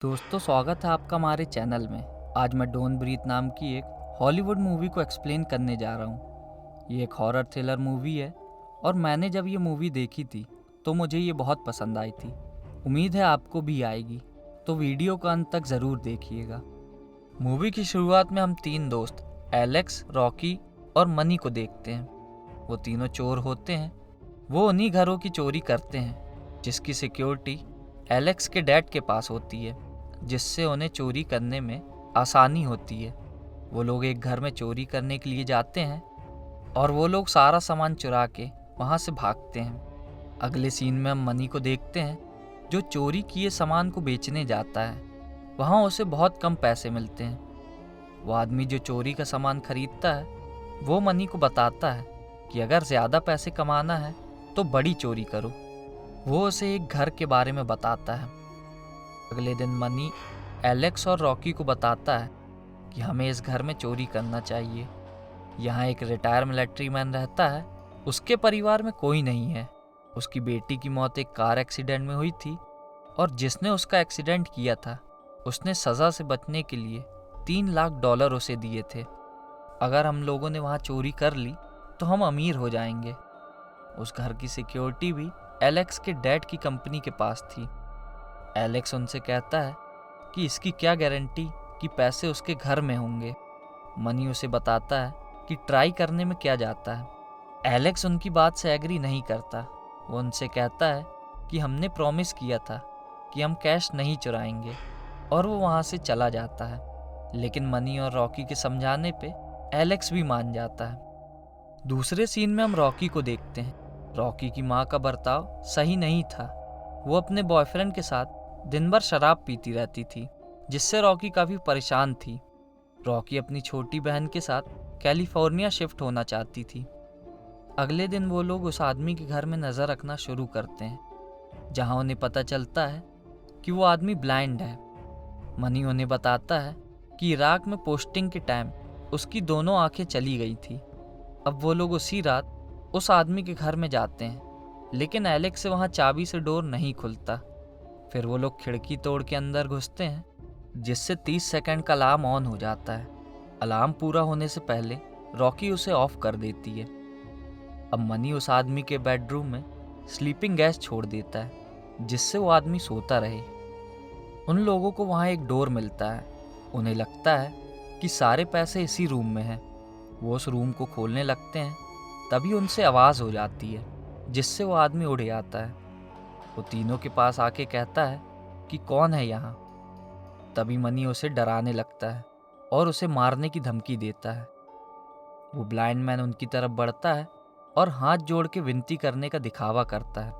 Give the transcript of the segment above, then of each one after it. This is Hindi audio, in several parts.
दोस्तों, स्वागत है आपका हमारे चैनल में। आज मैं डोंट ब्रीथ नाम की एक हॉलीवुड मूवी को एक्सप्लेन करने जा रहा हूँ। ये एक हॉरर थ्रिलर मूवी है और मैंने जब ये मूवी देखी थी तो मुझे ये बहुत पसंद आई थी। उम्मीद है आपको भी आएगी, तो वीडियो का अंत तक ज़रूर देखिएगा। मूवी की शुरुआत में हम तीन दोस्त एलेक्स, रॉकी और मनी को देखते हैं। वो तीनों चोर होते हैं। वो उन्हीं घरों की चोरी करते हैं जिसकी सिक्योरिटी एलेक्स के डैड के पास होती है, जिससे उन्हें चोरी करने में आसानी होती है। वो लोग एक घर में चोरी करने के लिए जाते हैं और वो लोग सारा सामान चुरा के वहाँ से भागते हैं। अगले सीन में हम मनी को देखते हैं जो चोरी किए सामान को बेचने जाता है। वहाँ उसे बहुत कम पैसे मिलते हैं। वो आदमी जो चोरी का सामान खरीदता है वो मनी को बताता है कि अगर ज़्यादा पैसे कमाना है तो बड़ी चोरी करो। वो उसे एक घर के बारे में बताता है। अगले दिन मनी एलेक्स और रॉकी को बताता है कि हमें इस घर में चोरी करना चाहिए। यहाँ एक रिटायर मिलिट्री मैन रहता है। उसके परिवार में कोई नहीं है। उसकी बेटी की मौत एक कार एक्सीडेंट में हुई थी और जिसने उसका एक्सीडेंट किया था उसने सज़ा से बचने के लिए $3 लाख उसे दिए थे। अगर हम लोगों ने वहाँ चोरी कर ली तो हम अमीर हो जाएंगे। उस घर की सिक्योरिटी भी एलेक्स के डैड की कंपनी के पास थी। एलेक्स उनसे कहता है कि इसकी क्या गारंटी कि पैसे उसके घर में होंगे। मनी उसे बताता है कि ट्राई करने में क्या जाता है। एलेक्स उनकी बात से एग्री नहीं करता। वो उनसे कहता है कि हमने प्रॉमिस किया था कि हम कैश नहीं चुराएंगे, और वो वहाँ से चला जाता है। लेकिन मनी और रॉकी के समझाने पे एलेक्स भी मान जाता है। दूसरे सीन में हम रॉकी को देखते हैं। रॉकी की माँ का बर्ताव सही नहीं था। वो अपने बॉयफ्रेंड के साथ दिन भर शराब पीती रहती थी, जिससे रॉकी काफ़ी परेशान थी। रॉकी अपनी छोटी बहन के साथ कैलिफोर्निया शिफ्ट होना चाहती थी। अगले दिन वो लोग उस आदमी के घर में नज़र रखना शुरू करते हैं, जहां उन्हें पता चलता है कि वो आदमी ब्लाइंड है। मनी उन्हें बताता है कि इराक में पोस्टिंग के टाइम उसकी दोनों आंखें चली गई थी। अब वो लोग उसी रात उस आदमी के घर में जाते हैं, लेकिन एलेक्स से वहाँ चाबी से डोर नहीं खुलता। फिर वो लोग खिड़की तोड़ के अंदर घुसते हैं, जिससे 30 सेकंड का अलार्म ऑन हो जाता है। अलार्म पूरा होने से पहले रॉकी उसे ऑफ कर देती है। अब मनी उस आदमी के बेडरूम में स्लीपिंग गैस छोड़ देता है, जिससे वो आदमी सोता रहे। उन लोगों को वहाँ एक डोर मिलता है। उन्हें लगता है कि सारे पैसे इसी रूम में हैं। वो उस रूम को खोलने लगते हैं, तभी उनसे आवाज़ हो जाती है, जिससे वो आदमी उड़ जाता है। वो तीनों के पास आके कहता है कि कौन है यहाँ। तभी मनी उसे डराने लगता है और उसे मारने की धमकी देता है। वो ब्लाइंड मैन उनकी तरफ बढ़ता है और हाथ जोड़ के विनती करने का दिखावा करता है।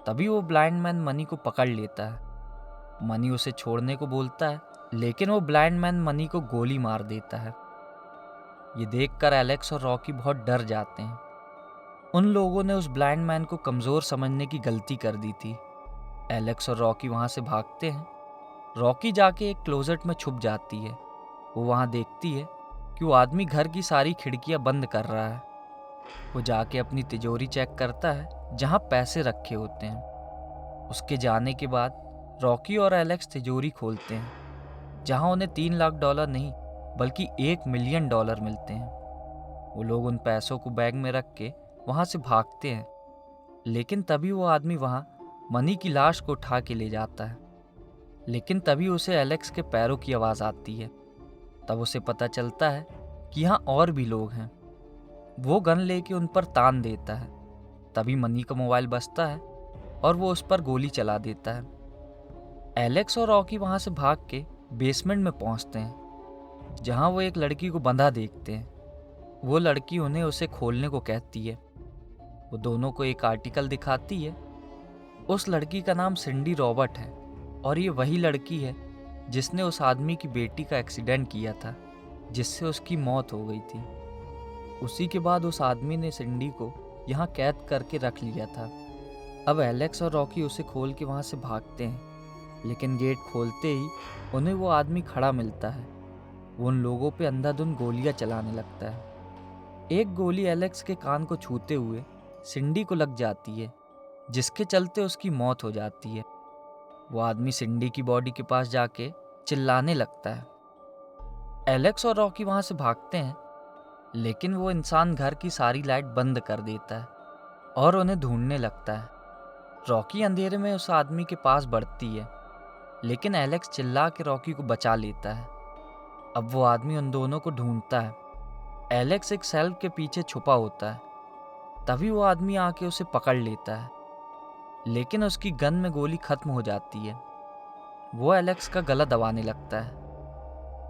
तभी वो ब्लाइंड मैन मनी को पकड़ लेता है। मनी उसे छोड़ने को बोलता है, लेकिन वो ब्लाइंड मैन मनी को गोली मार देता है। ये देखकर एलेक्स और रॉकी बहुत डर जाते हैं। उन लोगों ने उस ब्लाइंड मैन को कमज़ोर समझने की गलती कर दी थी। एलेक्स और रॉकी वहाँ से भागते हैं। रॉकी जाके एक क्लोजेट में छुप जाती है। वो वहाँ देखती है कि वो आदमी घर की सारी खिड़कियाँ बंद कर रहा है। वो जाके अपनी तिजोरी चेक करता है जहाँ पैसे रखे होते हैं। उसके जाने के बाद रॉकी और एलेक्स तिजोरी खोलते हैं, जहाँ उन्हें $3 लाख नहीं बल्कि $1 मिलियन मिलते हैं। वो लोग उन पैसों को बैग में रख के वहाँ से भागते हैं, लेकिन तभी वो आदमी वहाँ मनी की लाश को उठा के ले जाता है। लेकिन तभी उसे एलेक्स के पैरों की आवाज़ आती है। तब उसे पता चलता है कि यहाँ और भी लोग हैं। वो गन लेके उन पर तान देता है। तभी मनी का मोबाइल बजता है और वो उस पर गोली चला देता है। एलेक्स और रॉकी वहाँ से भाग के बेसमेंट में पहुँचते हैं, जहाँ वो एक लड़की को बंधा देखते हैं। वो लड़की उन्हें उसे खोलने को कहती है। वो दोनों को एक आर्टिकल दिखाती है। उस लड़की का नाम सिंडी रॉबर्ट है और ये वही लड़की है जिसने उस आदमी की बेटी का एक्सीडेंट किया था, जिससे उसकी मौत हो गई थी। उसी के बाद उस आदमी ने सिंडी को यहाँ कैद करके रख लिया था। अब एलेक्स और रॉकी उसे खोल के वहाँ से भागते हैं, लेकिन गेट खोलते ही उन्हें वो आदमी खड़ा मिलता है। वो उन लोगों पे अंधाधुंध गोलियां चलाने लगता है। एक गोली एलेक्स के कान को छूते हुए सिंडी को लग जाती है, जिसके चलते उसकी मौत हो जाती है। वो आदमी सिंडी की बॉडी के पास जाके चिल्लाने लगता है। एलेक्स और रॉकी वहां से भागते हैं, लेकिन वो इंसान घर की सारी लाइट बंद कर देता है और उन्हें ढूंढने लगता है। रॉकी अंधेरे में उस आदमी के पास बढ़ती है, लेकिन एलेक्स चिल्ला के रॉकी को बचा लेता है। अब वो आदमी उन दोनों को ढूंढता है। एलेक्स एक शेल्फ के पीछे छुपा होता है। तभी वो आदमी आके उसे पकड़ लेता है, लेकिन उसकी गन में गोली खत्म हो जाती है। वो एलेक्स का गला दबाने लगता है।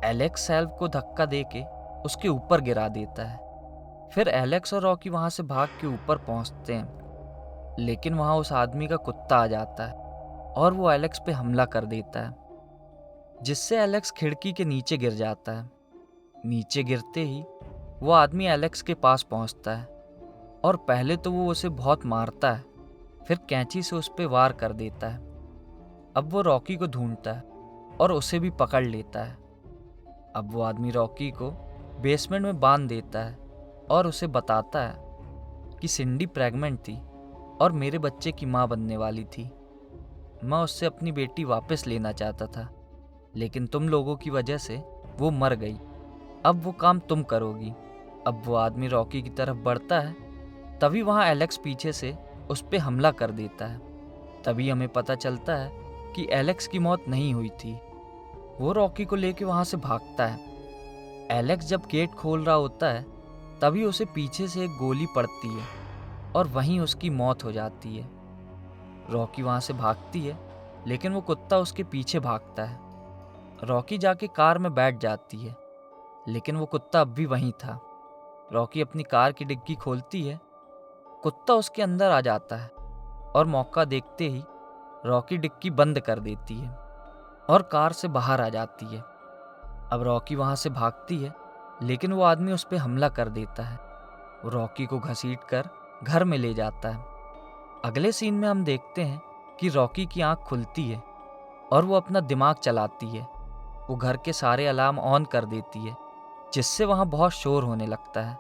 एलेक्स शेल्फ को धक्का देके उसके ऊपर गिरा देता है। फिर एलेक्स और रॉकी वहां से भाग के ऊपर पहुंचते हैं, लेकिन वहां उस आदमी का कुत्ता आ जाता है और वो एलेक्स पे हमला कर देता है, जिससे एलेक्स खिड़की के नीचे गिर जाता है। नीचे गिरते ही वो आदमी एलेक्स के पास पहुंचता है और पहले तो वो उसे बहुत मारता है, फिर कैंची से उस पर वार कर देता है। अब वो रॉकी को ढूंढता है और उसे भी पकड़ लेता है। अब वो आदमी रॉकी को बेसमेंट में बांध देता है और उसे बताता है कि सिंडी प्रेग्नेंट थी और मेरे बच्चे की माँ बनने वाली थी। मैं उससे अपनी बेटी वापस लेना चाहता था, लेकिन तुम लोगों की वजह से वो मर गई। अब वो काम तुम करोगी। अब वो आदमी रॉकी की तरफ बढ़ता है, तभी वहाँ एलेक्स पीछे से उस पर हमला कर देता है। तभी हमें पता चलता है कि एलेक्स की मौत नहीं हुई थी। वो रॉकी को लेके वहाँ से भागता है। एलेक्स जब गेट खोल रहा होता है, तभी उसे पीछे से एक गोली पड़ती है और वहीं उसकी मौत हो जाती है। रॉकी वहाँ से भागती है, लेकिन वो कुत्ता उसके पीछे भागता है। रॉकी जाके कार में बैठ जाती है, लेकिन वो कुत्ता अब भी वहीं था। रॉकी अपनी कार की डिग्गी खोलती है, कुत्ता उसके अंदर आ जाता है और मौका देखते ही रॉकी डिग्गी बंद कर देती है और कार से बाहर आ जाती है। अब रॉकी वहां से भागती है, लेकिन वो आदमी उस पर हमला कर देता है। वो रॉकी को घसीट कर घर में ले जाता है। अगले सीन में हम देखते हैं कि रॉकी की आंख खुलती है और वो अपना दिमाग चलाती है। वो घर के सारे अलार्म ऑन कर देती है, जिससे वहाँ बहुत शोर होने लगता है।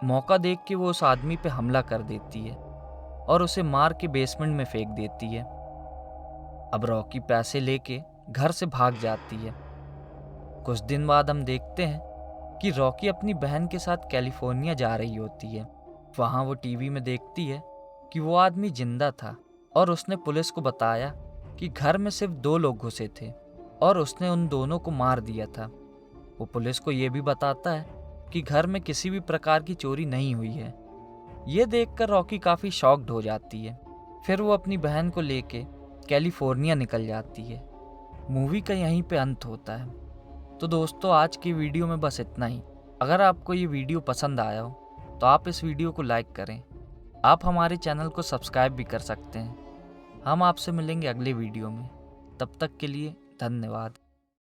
मौका देख के वो उस आदमी पे हमला कर देती है और उसे मार के बेसमेंट में फेंक देती है। अब रॉकी पैसे लेके घर से भाग जाती है। कुछ दिन बाद हम देखते हैं कि रॉकी अपनी बहन के साथ कैलिफोर्निया जा रही होती है। वहाँ वो टीवी में देखती है कि वो आदमी जिंदा था और उसने पुलिस को बताया कि घर में सिर्फ 2 लोग घुसे थे और उसने उन दोनों को मार दिया था। वो पुलिस को ये भी बताता है कि घर में किसी भी प्रकार की चोरी नहीं हुई है। ये देखकर रॉकी काफ़ी शॉक्ड हो जाती है। फिर वो अपनी बहन को लेके कैलिफोर्निया निकल जाती है। मूवी का यहीं पे अंत होता है। तो दोस्तों, आज की वीडियो में बस इतना ही। अगर आपको ये वीडियो पसंद आया हो तो आप इस वीडियो को लाइक करें। आप हमारे चैनल को सब्सक्राइब भी कर सकते हैं। हम आपसे मिलेंगे अगले वीडियो में। तब तक के लिए धन्यवाद।